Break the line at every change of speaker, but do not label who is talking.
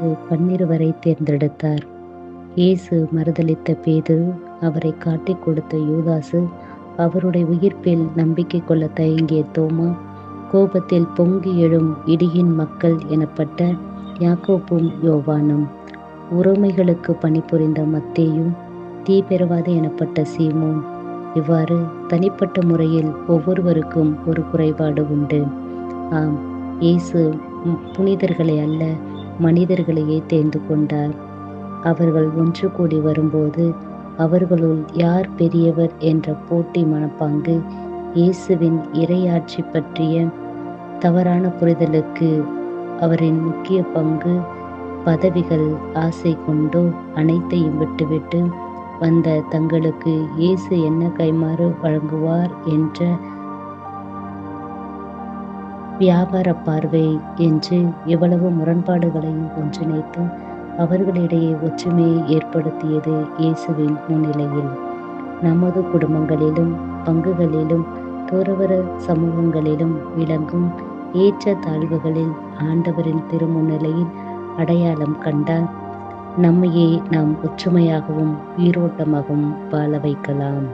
இயேசு 12 தேர்ந்தெடுத்தார். இயேசு மறுதலித்த பேதுரு, அவரை காட்டிக் கொடுத்த யூதாசு, அவருடைய உயிர்ப்பில் நம்பிக்கை கொள்ள தயங்கிய தோமா, கோபத்தில் பொங்கி எழும் இடியின் மக்கள் எனப்பட்ட யாக்கோப்பும் யோவானும், உரோமைகளுக்கு பணிபுரிந்த மத்தேயும், தீவிரவாதி எனப்பட்ட சீமோன். இவ்வாறு தனிப்பட்ட முறையில் ஒவ்வொருவருக்கும் ஒரு குறைபாடு உண்டு. ஆம், இயேசு புனிதர்களை அல்ல, மனிதர்களையே தேர்ந்து கொண்டார். அவர்கள் ஒன்று கூடி வரும்போது அவர்களுள் யார் பெரியவர் என்ற போட்டி மனப்பாங்கு இயேசுவின் இறையாட்சி பற்றிய தவறான புரிதலுக்கு அவரின் முக்கிய பங்கு, பதவிகள், ஆசை கொண்டோ அனைத்தையும் விட்டுவிட்டு வந்த தங்களுக்கு இயேசு என்ன கைமாறு வழங்குவார் என்ற வியாபார பார்வை என்று இவ்வளவு முரண்பாடுகளையும் ஒன்றிணைத்து அவர்களிடையே ஒற்றுமையை ஏற்படுத்தியது இயேசுவின் முன்னிலையில். நமது குடும்பங்களிலும் பங்குகளிலும் துறவற சமூகங்களிலும் விளங்கும் ஏற்ற தாழ்வுகளில் ஆண்டவரின் திருமுன்னிலையில் அடையாளம் கண்டால் நம்மையே நாம் ஒற்றுமையாகவும் உயிரோட்டமாகவும் வாழ வைக்கலாம்.